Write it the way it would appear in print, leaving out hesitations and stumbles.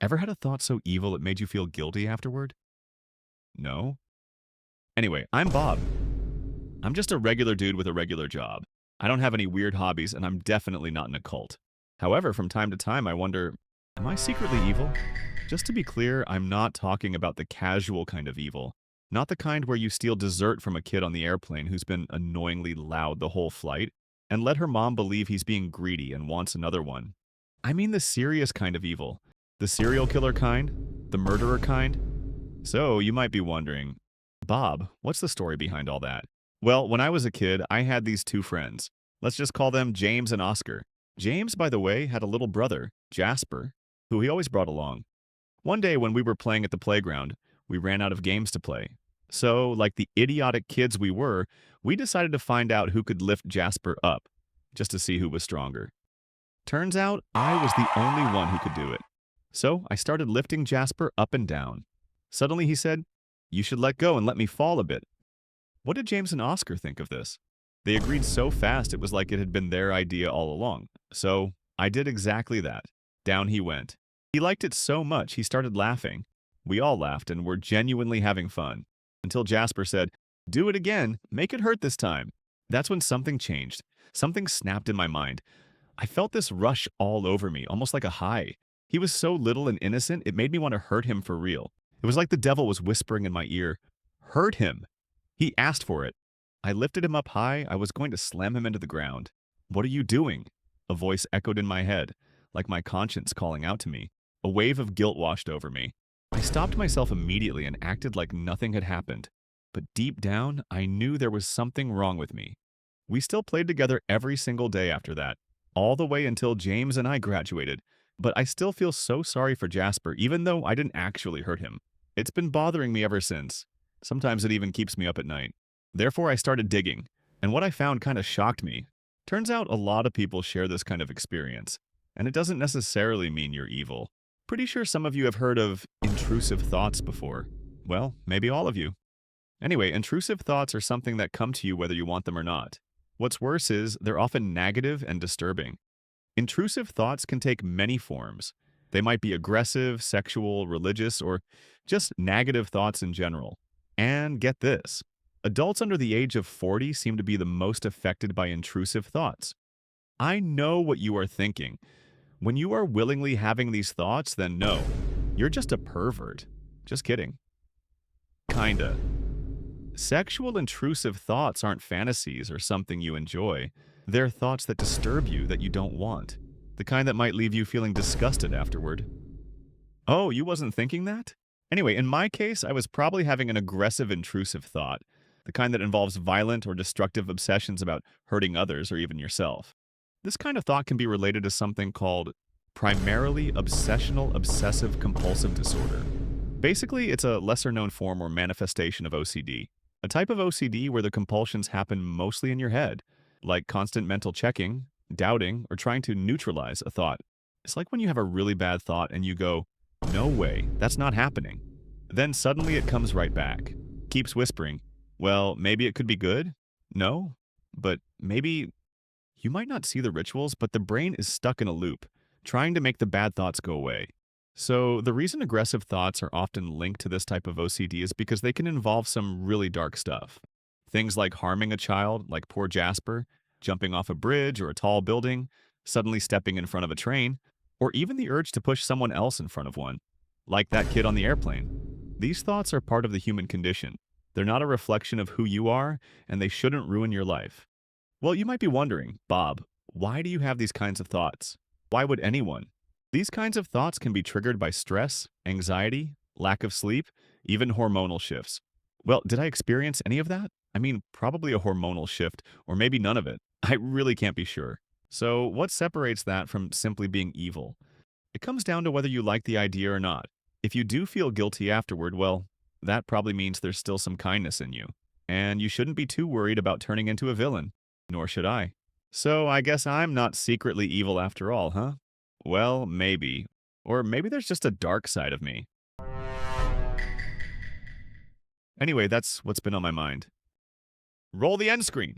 Ever had a thought so evil it made you feel guilty afterward? No? Anyway, I'm Bob. I'm just a regular dude with a regular job. I don't have any weird hobbies, and I'm definitely not in a cult. However, from time to time, I wonder, am I secretly evil? Just to be clear, I'm not talking about the casual kind of evil. Not the kind where you steal dessert from a kid on the airplane who's been annoyingly loud the whole flight and let her mom believe he's being greedy and wants another one. I mean the serious kind of evil. The serial killer kind? The murderer kind? So, you might be wondering, Bob, what's the story behind all that? Well, when I was a kid, I had these two friends. Let's just call them James and Oscar. James, by the way, had a little brother, Jasper, who he always brought along. One day when we were playing at the playground, we ran out of games to play. So, like the idiotic kids we were, we decided to find out who could lift Jasper up, just to see who was stronger. Turns out, I was the only one who could do it. So, I started lifting Jasper up and down. Suddenly he said, "You should let go and let me fall a bit." What did James and Oscar think of this? They agreed so fast it was like it had been their idea all along. So, I did exactly that. Down he went. He liked it so much he started laughing. We all laughed and were genuinely having fun. Until Jasper said, "Do it again, make it hurt this time." That's when something changed. Something snapped in my mind. I felt this rush all over me, almost like a high. He was so little and innocent, it made me want to hurt him for real. It was like the devil was whispering in my ear, "Hurt him." He asked for it. I lifted him up high. I was going to slam him into the ground. "What are you doing?" A voice echoed in my head, like my conscience calling out to me. A wave of guilt washed over me. I stopped myself immediately and acted like nothing had happened. But deep down, I knew there was something wrong with me. We still played together every single day after that, all the way until James and I graduated. But I still feel so sorry for Jasper, even though I didn't actually hurt him. It's been bothering me ever since. Sometimes it even keeps me up at night. Therefore, I started digging, and what I found kind of shocked me. Turns out a lot of people share this kind of experience, and it doesn't necessarily mean you're evil. Pretty sure some of you have heard of intrusive thoughts before. Well, maybe all of you. Anyway, intrusive thoughts are something that come to you whether you want them or not. What's worse is they're often negative and disturbing. Intrusive thoughts can take many forms. They might be aggressive, sexual, religious, or just negative thoughts in general. And get this, adults under the age of 40 seem to be the most affected by intrusive thoughts. I know what you are thinking. When you are willingly having these thoughts, then no, you're just a pervert. Just kidding. Kinda. Sexual intrusive thoughts aren't fantasies or something you enjoy. They're thoughts that disturb you that you don't want. The kind that might leave you feeling disgusted afterward. Oh, you wasn't thinking that? Anyway, in my case, I was probably having an aggressive intrusive thought, the kind that involves violent or destructive obsessions about hurting others or even yourself. This kind of thought can be related to something called primarily obsessional obsessive compulsive disorder. Basically, it's a lesser-known form or manifestation of OCD, a type of OCD where the compulsions happen mostly in your head, like constant mental checking, doubting, or trying to neutralize a thought. It's like when you have a really bad thought and you go, "No way, that's not happening." Then suddenly it comes right back, keeps whispering, "Well, maybe it could be good? No? But maybe..." You might not see the rituals, but the brain is stuck in a loop, trying to make the bad thoughts go away. So the reason aggressive thoughts are often linked to this type of OCD is because they can involve some really dark stuff. Things like harming a child, like poor Jasper, jumping off a bridge or a tall building, suddenly stepping in front of a train, or even the urge to push someone else in front of one, like that kid on the airplane. These thoughts are part of the human condition. They're not a reflection of who you are, and they shouldn't ruin your life. Well, you might be wondering, Bob, why do you have these kinds of thoughts? Why would anyone? These kinds of thoughts can be triggered by stress, anxiety, lack of sleep, even hormonal shifts. Well, did I experience any of that? I mean, probably a hormonal shift, or maybe none of it. I really can't be sure. So, what separates that from simply being evil? It comes down to whether you like the idea or not. If you do feel guilty afterward, well, that probably means there's still some kindness in you. And you shouldn't be too worried about turning into a villain. Nor should I. So, I guess I'm not secretly evil after all, huh? Well, maybe. Or maybe there's just a dark side of me. Anyway, that's what's been on my mind. Roll the end screen.